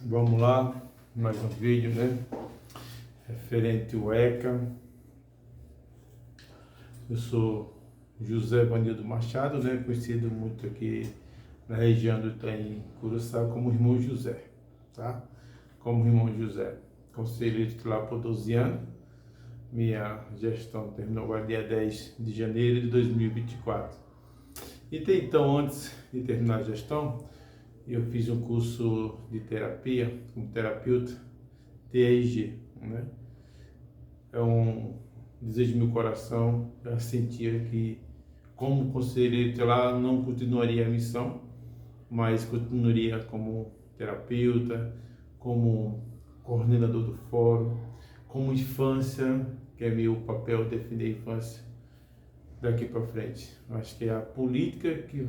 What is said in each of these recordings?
Vamos lá, mais um vídeo, né? Referente ao ECA. Eu sou José Vanildo Machado, né? Conhecido muito aqui na região do Itaim, Curuçá, como Irmão José, tá? Como Irmão José. Conselheiro titular por 12 anos. Minha gestão terminou agora dia 10 de janeiro de 2024. E então, antes de terminar a gestão, eu fiz um curso de terapia como terapeuta, TEG, né? É um desejo do meu coração. Eu sentia que, como conselheiro tutelar, não continuaria a missão, mas continuaria como terapeuta, como coordenador do fórum, como infância, que é meu papel defender a infância daqui para frente. Acho que é a política que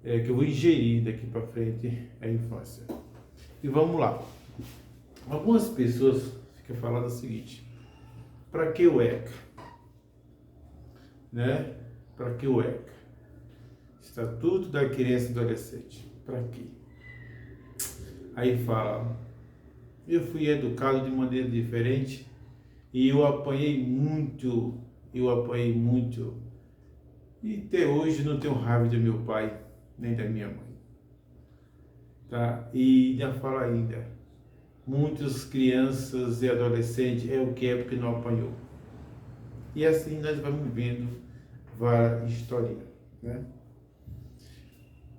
que eu vou ingerir daqui para frente a infância. E vamos lá. Algumas pessoas ficam falando o seguinte: para que o ECA? Né? Para que o ECA? Estatuto da Criança e Adolescente. Para quê? Aí fala: eu fui educado de maneira diferente e eu apanhei muito. E até hoje não tenho raiva do meu pai nem da minha mãe. Tá? E ainda fala ainda: muitas crianças e adolescentes é o que é porque não apanhou. E assim nós vamos vendo várias historinhas, né?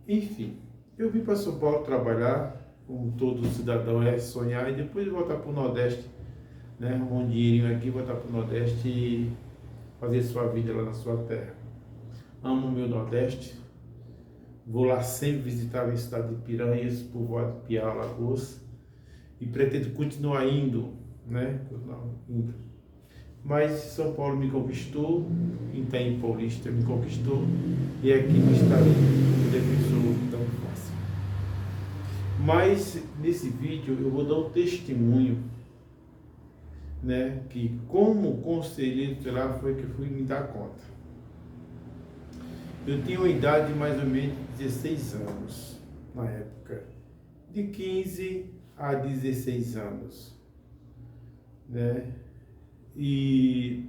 Enfim, eu vim para São Paulo trabalhar, como todo cidadão é sonhar, e depois voltar para o Nordeste, né? Arrumar um dinheirinho aqui, voltar para o Nordeste e fazer sua vida lá na sua terra. Amo o meu Nordeste, vou lá sempre visitar a minha cidade de Piranhas, povoado de Piau, Alagoas, e pretendo continuar indo, né? Mas São Paulo me conquistou, Itaim Paulista me conquistou, e aqui não estarei como defensor tão fácil. Mas nesse vídeo eu vou dar um testemunho, né? Que como conselheiro tutelar foi que fui me dar conta. Eu tinha uma idade de mais ou menos 16 anos, na época, de 15 a 16 anos, né? E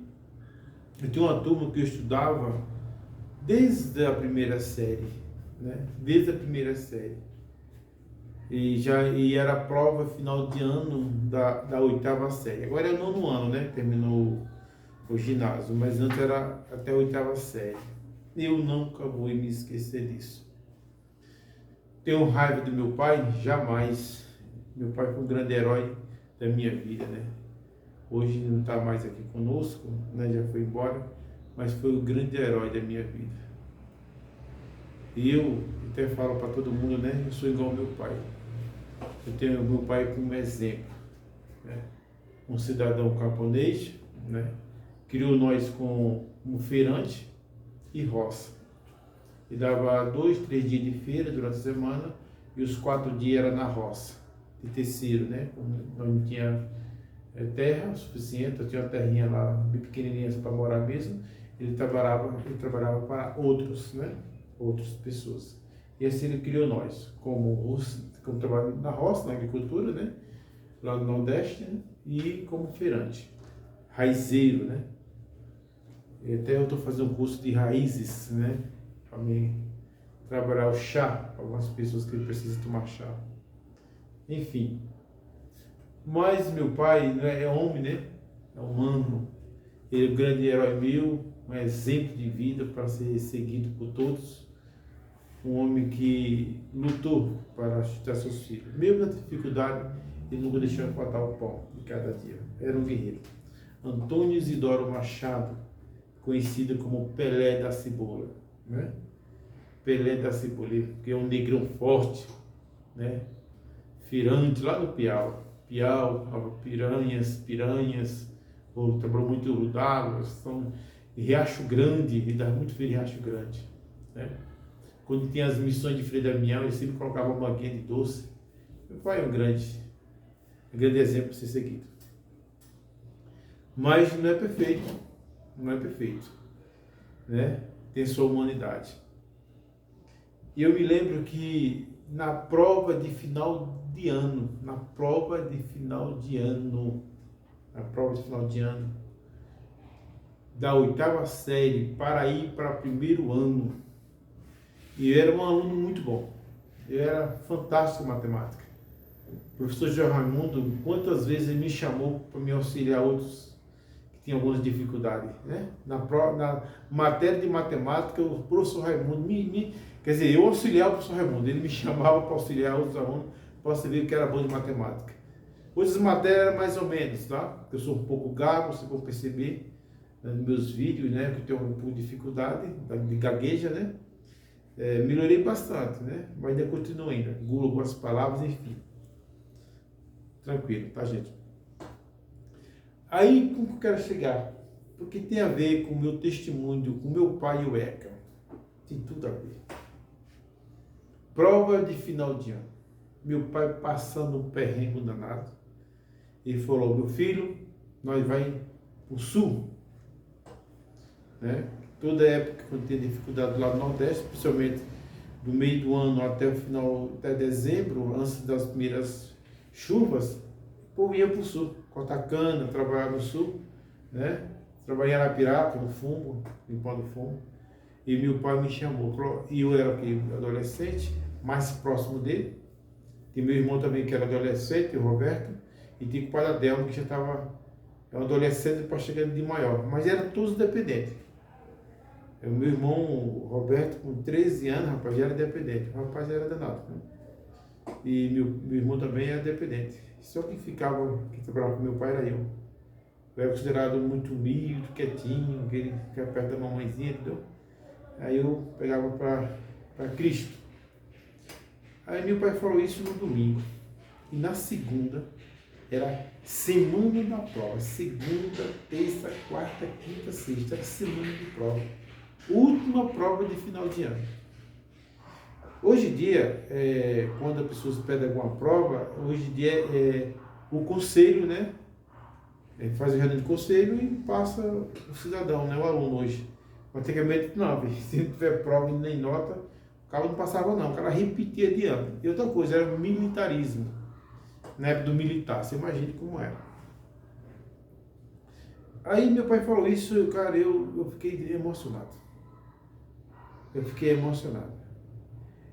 eu tinha uma turma que eu estudava desde a primeira série, né? Desde a primeira série. E era a prova final de ano da oitava série. Agora é o nono ano, né? Terminou o ginásio, mas antes era até a oitava série. Eu nunca vou me esquecer disso. Tenho raiva do meu pai? Jamais. Meu pai foi um grande herói da minha vida, né? Hoje não está mais aqui conosco, né? Já foi embora, mas foi o grande herói da minha vida. E eu até falo para todo mundo, né? Eu sou igual ao meu pai. Eu tenho meu pai como exemplo, né? Um cidadão camponês, né? Criou nós como feirante e roça. E dava 2, 3 dias de feira durante a semana e os 4 dias era na roça, de terceiro, né? Não tinha terra o suficiente, eu tinha uma terrinha lá bem pequenininha para morar mesmo. Ele trabalhava para outros, né? Outras pessoas. E assim ele criou nós, como trabalho na roça, na agricultura, né? Lá no Nordeste, né? E como feirante, raizeiro, né? E até eu estou fazendo um curso de raízes, né? Para mim trabalhar o chá, para algumas pessoas que precisam tomar chá. Enfim. Mas meu pai, né, é homem, né? É humano. Ele é um grande herói meu, um exemplo de vida para ser seguido por todos. Um homem que lutou para sustentar seus filhos. Mesmo na dificuldade, ele nunca deixou faltar o pão de cada dia. Era um guerreiro. Antônio Isidoro Machado, conhecido como Pelé da Cebola, né? Pelé da Cebola, que é um negrão forte, né? Feirante lá no Piau, Piranhas, trabalhou muito d'água, Riacho Grande, ele dava muito feio em Riacho Grande, né? Quando tinha as missões de Frei Damião, ele sempre colocava uma banquinha de doce. Meu pai é um grande exemplo para ser seguido. Mas não é perfeito, né? Tem sua humanidade. E eu me lembro que na prova de final de ano, na prova de final de ano, da oitava série, para ir para primeiro ano. E eu era um aluno muito bom. Eu era fantástico em matemática. O professor João Raimundo, quantas vezes ele me chamou para me auxiliar outros que tinham algumas dificuldades, né? Na matéria de matemática, o professor Raimundo quer dizer, eu auxiliava o professor Raimundo, ele me chamava para auxiliar outros alunos, para você ver que era bom de matemática. Outras matérias eram mais ou menos, tá? Eu sou um pouco gago, você pode perceber nos meus vídeos, né? Que eu tenho um pouco de dificuldade, de gagueja, né? Melhorei bastante, né? Mas ainda continuo ainda, engulo algumas palavras, enfim. Tranquilo, tá, gente? Aí, como que eu quero chegar? Porque tem a ver com o meu testemunho, com o meu pai e o ECA. Tem tudo a ver. Prova de final de ano. Meu pai passando um perrengue danado. Ele falou, meu filho, nós vamos para o sul. Né? Toda época, quando tem dificuldade lá no Nordeste, principalmente do meio do ano até o final, até dezembro, antes das primeiras chuvas, o povo ia para o sul, cortar cana, trabalhar no sul, né? Trabalhar na pirata, no fumo, limpando fumo. E meu pai me chamou, e eu era aquele adolescente, mais próximo dele. Tem meu irmão também que era adolescente, o Roberto, e tinha o pai da Delma, que já estava um adolescente para chegando de maior, mas eram todos dependentes. O meu irmão, o Roberto, com 13 anos, rapaz, já era dependente. O rapaz já era danado, né? E meu irmão também era dependente. Só que trabalhava com meu pai era eu. Eu era considerado muito humilde, quietinho, aquele que ficava perto da mamãezinha, entendeu? Aí eu pegava para Cristo. Aí meu pai falou isso no domingo. E na segunda, era semana da prova. Segunda, terça, quarta, quinta, sexta. Era semana de prova. Última prova de final de ano. Hoje em dia, quando a pessoa pede alguma prova, hoje em dia o conselho, né? Faz a reunião de conselho e passa o cidadão, né? O aluno hoje. Antigamente não, se não tiver prova e nem nota, o cara não passava não, o cara repetia de ano. E outra coisa, era o militarismo. Na época do militar, você imagina como era. Aí meu pai falou isso, cara, eu fiquei emocionado.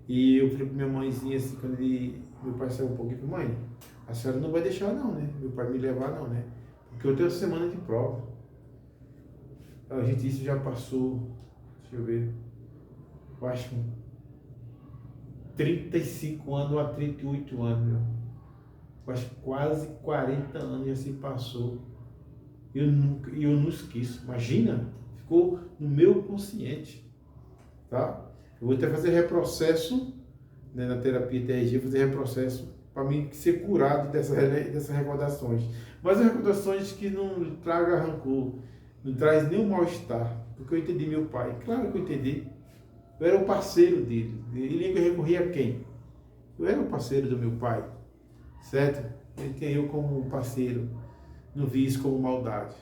E eu falei pra minha mãezinha assim, quando meu pai saiu um pouquinho, falei, mãe, a senhora não vai deixar não, né? Meu pai me levar não, né? Porque eu tenho semana de prova. A gente, isso já passou, deixa eu ver, eu acho que 35 anos a 38 anos, meu. Eu acho que quase 40 anos já se passou. Eu não esqueço. Imagina, ficou no meu consciente. Tá? Eu vou até fazer reprocesso, né, na terapia TRG, fazer reprocesso para mim ser curado dessas recordações. Mas as recordações que não tragam rancor, não traz nenhum mal-estar, porque eu entendi meu pai. Claro que eu entendi. Eu era o parceiro dele. Ele recorria a quem? Eu era o parceiro do meu pai, certo? Ele tem eu como parceiro. Não vi isso como maldade,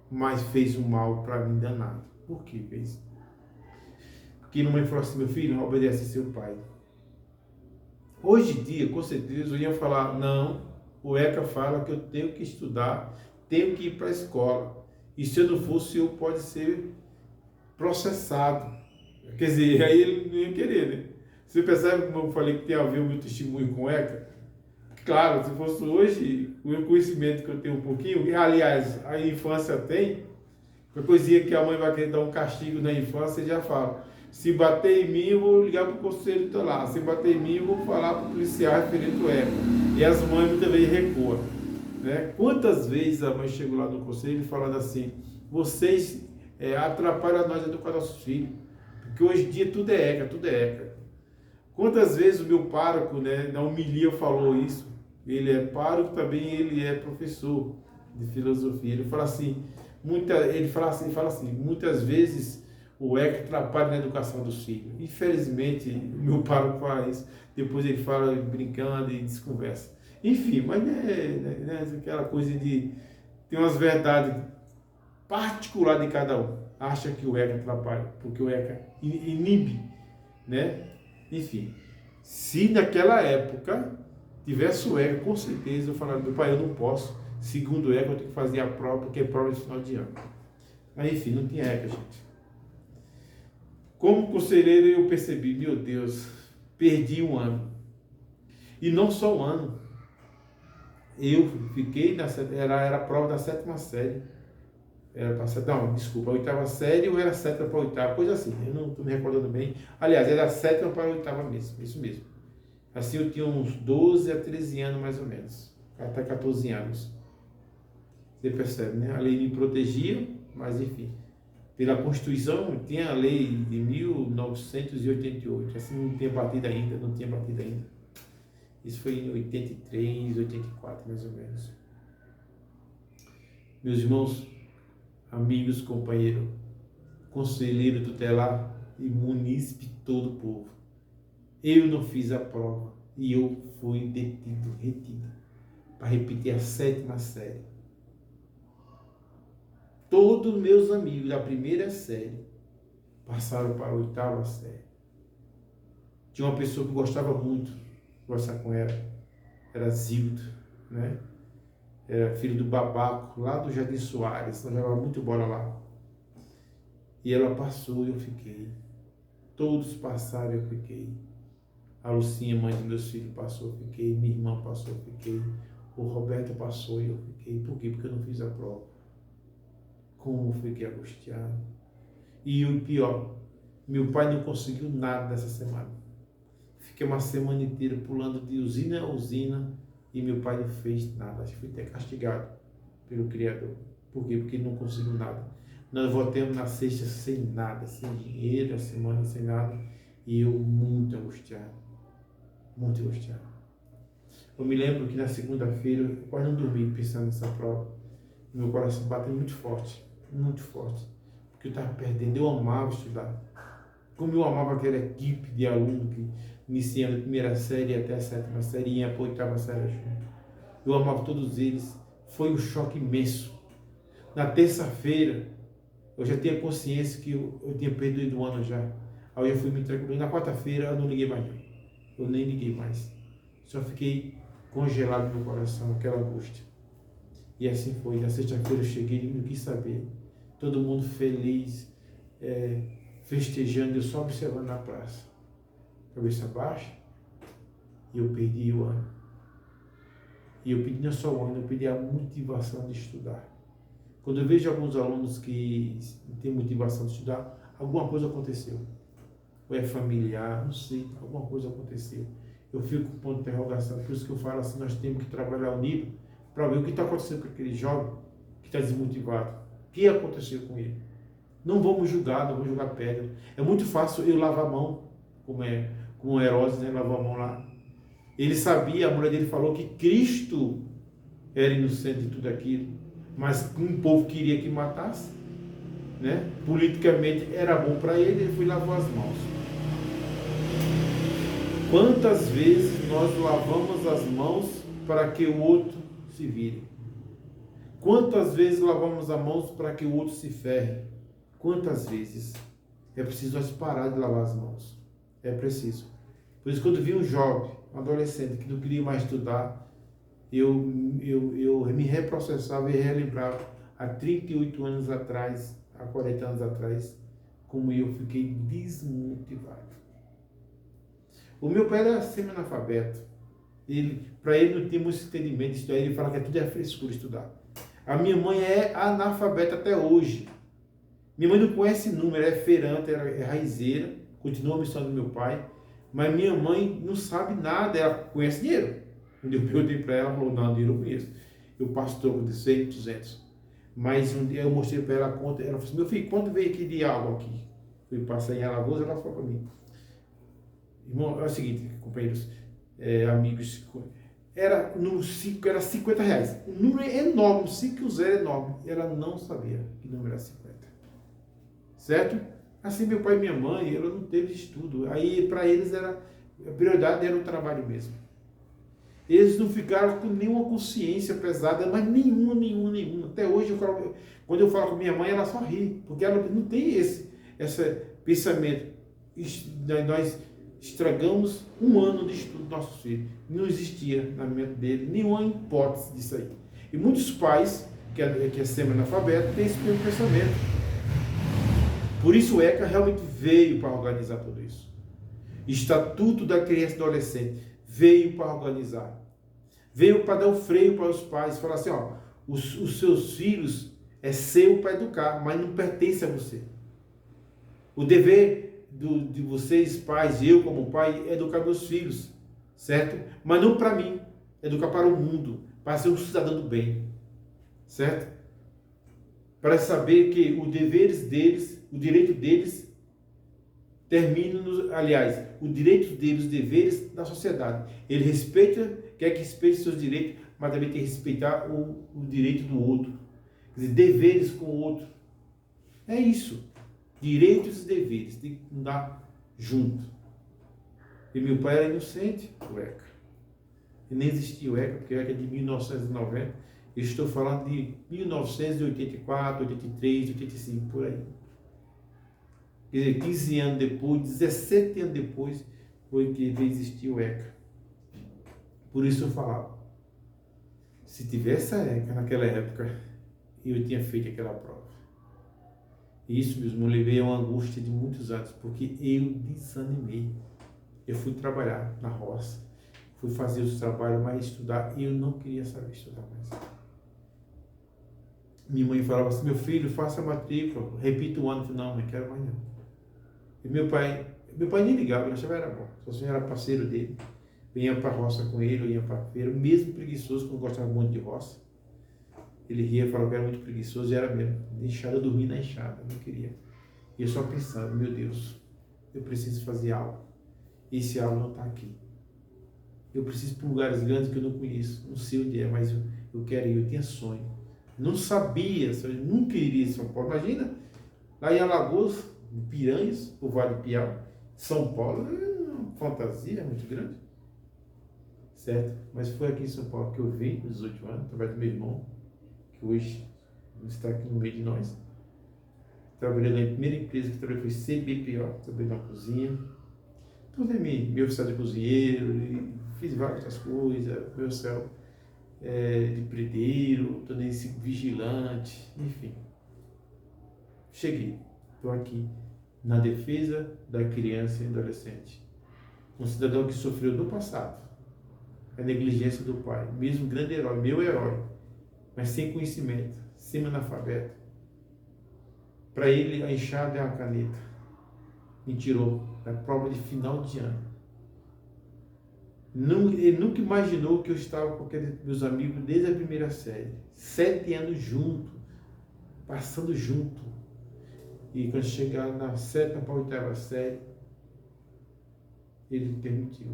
mas fez um mal para mim danado. Por que fez? Porque minha mãe falou assim, meu filho, obedece seu pai. Hoje em dia, com certeza, eu ia falar, não, o ECA fala que eu tenho que estudar, tenho que ir para a escola. E se eu não for, o senhor pode ser processado. Quer dizer, aí ele não ia querer, né? Você percebe como eu falei que tem a ver o meu testemunho com o ECA? Claro, se fosse hoje, o conhecimento que eu tenho um pouquinho, aliás, a infância tem, qualquer coisinha que a mãe vai querer dar um castigo na infância, já fala. Se bater em mim, eu vou ligar para o conselho tutelar. Se bater em mim, eu vou falar para o policial referente ao ECA. E as mães muitas vezes recuam. Né? Quantas vezes a mãe chegou lá no conselho falando assim, vocês atrapalham nós a educar nossos filhos, porque hoje em dia tudo é ECA, tudo é ECA. Quantas vezes o meu pároco, né, na homilia falou isso? Ele é pároco, também ele é professor de filosofia. Ele fala assim, muitas vezes o ECA atrapalha na educação dos filhos. Infelizmente, o meu pároco fala isso. Depois ele fala brincando e desconversa. Enfim, mas aquela coisa de... Tem umas verdades particulares de cada um. Acha que o ECA atrapalha, porque o ECA inibe, né? Enfim, Se naquela época tivesse o ECA, com certeza eu falaria, meu pai, eu não posso. Segundo o ECA, eu tenho que fazer a prova, porque é prova de final de ano. Mas enfim, não tinha ECA, gente. Como conselheiro, eu percebi, meu Deus, perdi um ano. E não só um ano. Eu fiquei, era a prova da 7ª série. Era para não, desculpa, a 8ª série ou era 7ª para a 8ª, coisa assim, eu não estou me recordando bem. Aliás, era 7ª para a 8ª mesmo, isso mesmo. Assim eu tinha uns 12 a 13 anos mais ou menos, até 14 anos. Você percebe, né? A lei me protegia, mas enfim, pela Constituição tinha a lei de 1988, assim não tinha batido ainda, não tinha batido ainda. Isso foi em 83, 84 mais ou menos. Meus irmãos, amigos, companheiro, conselheiro tutelar e munícipe de todo o povo. Eu não fiz a prova e eu fui retido, para repetir a 7ª série. Todos meus amigos da 1ª série passaram para a 8ª série. Tinha uma pessoa que gostava muito de conversar com ela, era Zildo, né? Era filho do Babaco, lá do Jardim Soares, ela jogava muito bola lá. E ela passou e eu fiquei. Todos passaram e eu fiquei. A Lucinha, mãe dos meus filhos, passou, eu fiquei. Minha irmã passou, eu fiquei. O Roberto passou e eu fiquei. Por quê? Porque eu não fiz a prova. Como eu fiquei angustiado. E o pior, meu pai não conseguiu nada nessa semana. Fiquei uma semana inteira pulando de usina a usina e meu pai não fez nada. Acho que foi até castigado pelo Criador. Por quê? Porque ele não conseguiu nada. Nós voltamos na sexta sem nada, sem dinheiro, a semana sem nada. E eu muito angustiado. Muito angustiado. Eu me lembro que na segunda-feira eu quase não dormi pensando nessa prova. Meu coração bateu muito forte. Muito forte. Porque eu estava perdendo. Eu amava estudar. Como eu amava aquela equipe de alunos que iniciando a 1ª série até a 7ª série e ia para a 8ª série junto. Eu amava todos eles. Foi um choque imenso. Na terça-feira, eu já tinha consciência que eu tinha perdido o ano já. Aí eu fui me tranquilo. Na quarta-feira eu não liguei mais não. Eu nem liguei mais. Só fiquei congelado no meu coração, aquela angústia. E assim foi. Na sexta-feira eu cheguei e não quis saber. Todo mundo feliz, festejando, eu só observando na praça. Cabeça baixa. E eu perdi o ano. E eu pedi não só o ano, eu pedi a motivação de estudar. Quando eu vejo alguns alunos que têm motivação de estudar, alguma coisa aconteceu. Ou é familiar, não sei, alguma coisa aconteceu. Eu fico com ponto de interrogação, por isso que eu falo assim, nós temos que trabalhar unido para ver o que está acontecendo com aquele jovem que está desmotivado. O que aconteceu com ele? Não vamos julgar, não vamos julgar pedra. É muito fácil eu lavar a mão, como Herodes, né, lavou a mão lá. Ele sabia, a mulher dele falou que Cristo era inocente de tudo aquilo, mas um povo queria que matasse, né? Politicamente era bom para ele, ele foi e lavou as mãos. Quantas vezes nós lavamos as mãos para que o outro se vire? Quantas vezes lavamos as mãos para que o outro se ferre? Quantas vezes? É preciso nós parar de lavar as mãos. É preciso. Por isso, quando vi um jovem, um adolescente que não queria mais estudar, eu me reprocessava e relembrava há 38 anos atrás, há 40 anos atrás, como eu fiquei desmotivado. O meu pai era semi-analfabeto. Para ele não tinha muito entendimento de estudar. Ele fala que tudo é frescura estudar. A minha mãe é analfabeta até hoje. Minha mãe não conhece número, é feirante, é raizeira, continua a missão do meu pai. Mas minha mãe não sabe nada, ela conhece dinheiro. Quando eu perguntei para ela, ela falou, não, dinheiro eu conheço. Eu passo troco de 100, 200. Mas um dia eu mostrei para ela a conta, ela falou assim, meu filho, quanto veio aqui de água aqui? Fui passar em Alagoas, ela falou para mim. Irmão, é o seguinte, companheiros, amigos, era 50 reais. Um número enorme, 5 0 enorme. Ela não sabia que número era 50. Certo? Assim, meu pai e minha mãe, ela não teve estudo. Aí, para eles, a prioridade era o trabalho mesmo. Eles não ficaram com nenhuma consciência pesada, mas nenhuma. Até hoje, quando eu falo com minha mãe, ela só ri, porque ela não tem esse pensamento. Nós estragamos um ano de estudo dos nossos filhos. Não existia na mente dele nenhuma hipótese disso aí. E muitos pais, que é semi-analfabeto, têm esse mesmo pensamento. Por isso o ECA realmente veio para organizar tudo isso. Estatuto da Criança e Adolescente veio para organizar. Veio para dar o freio para os pais, falar assim, ó, os seus filhos é seu para educar, mas não pertence a você. O dever de vocês, pais, eu como pai, é educar meus filhos, certo? Mas não para mim, educar para o mundo, para ser um cidadão do bem, certo? Para saber que os deveres deles, o direito deles, termina, aliás, o direito deles, os deveres da sociedade. Ele respeita, quer que respeite seus direitos, mas também tem que respeitar o direito do outro. Quer dizer, deveres com o outro. É isso. Direitos e deveres. Tem que andar junto. E meu pai era inocente, o ECA. E nem existia o ECA, porque o ECA é de 1990. Eu estou falando de 1984, 83, 85, por aí. Quer dizer, 15 anos depois, 17 anos depois, foi que veio existir o ECA. Por isso eu falava, se tivesse a ECA naquela época, eu tinha feito aquela prova. Isso mesmo, eu levei a uma angústia de muitos anos, porque eu desanimei. Eu fui trabalhar na roça, fui fazer os trabalhos, mas estudar, e eu não queria saber estudar mais. Minha mãe falava assim, meu filho, faça a matrícula, repita o ano. Eu falei, não, não quero mais não. E meu pai nem ligava, ele achava que era bom, só era parceiro dele. Eu ia para a roça com ele, eu ia para a feira, mesmo preguiçoso, quando gostava muito de roça. Ele ria, falava que era muito preguiçoso, e era mesmo. Enxada, eu dormia na enxada, não queria. E eu só pensando, meu Deus, eu preciso fazer algo. Esse algo não está aqui. Eu preciso ir para lugares grandes que eu não conheço, não sei onde é, mas eu quero ir, eu tinha sonho. Não sabia, eu nunca iria em São Paulo. Imagina, lá em Alagoas, em Piranhas, o Vale do Piau, São Paulo, é uma fantasia muito grande. Certo? Mas foi aqui em São Paulo que eu vim, com 18 anos, através do meu irmão, que hoje está aqui no meio de nós. Trabalhei na primeira empresa que trabalhei foi CBPO, trabalhei na cozinha. Tornei meu oficial de cozinheiro, fiz várias outras coisas, meu oficial de predeiro, tornei-se vigilante, enfim. Cheguei, estou aqui na defesa da criança e adolescente. Um cidadão que sofreu no passado a negligência do pai, mesmo grande herói, meu herói, mas sem conhecimento, semi-analfabeto. Para ele, a enxada é uma caneta. Me tirou da prova de final de ano. Ele nunca imaginou que eu estava com aqueles meus amigos desde a primeira série. 7 anos junto, passando junto. E quando chegar na 7ª para a 8ª série, ele permitiu.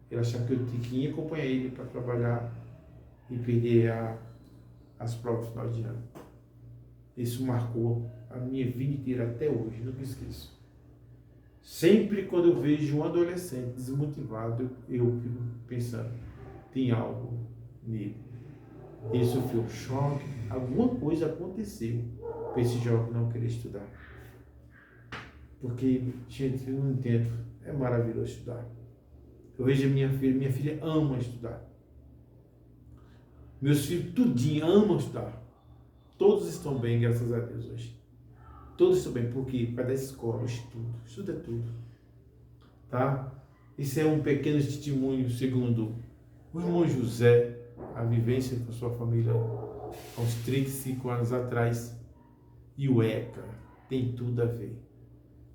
Ele achava que eu tinha que acompanhar ele para trabalhar e perder as provas de final de ano. Isso marcou a minha vida inteira até hoje, nunca esqueço. Sempre quando eu vejo um adolescente desmotivado, eu fico pensando, tem algo nele. Ele sofreu um choque, alguma coisa aconteceu para esse jovem não querer estudar. Porque, gente, eu não entendo, é maravilhoso estudar. Eu vejo a minha filha ama estudar. Meus filhos tudinho amam estudar. Todos estão bem, graças a Deus, hoje. Todos estão bem, por quê? Por causa da escola, o estudo. Estudo é tudo. Tá? Esse é um pequeno testemunho, segundo o irmão José, a vivência com sua família há uns 35 anos atrás. E o ECA tem tudo a ver.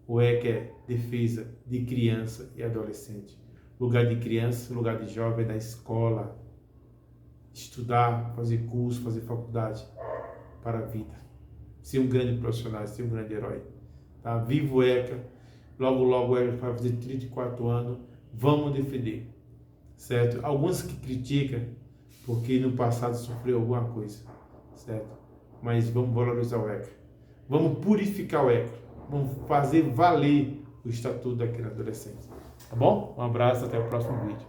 O ECA é defesa de criança e adolescente. Lugar de criança, lugar de jovem, da escola. Estudar, fazer curso, fazer faculdade para a vida. Ser um grande profissional, ser um grande herói. Tá? Viva o ECA. Logo, logo o ECA vai fazer 34 anos. Vamos defender. Certo? Alguns que criticam porque no passado sofreu alguma coisa. Certo? Mas vamos valorizar o ECA. Vamos purificar o ECA. Vamos fazer valer o Estatuto da Criança e Adolescente. Tá bom? Um abraço, até o próximo vídeo.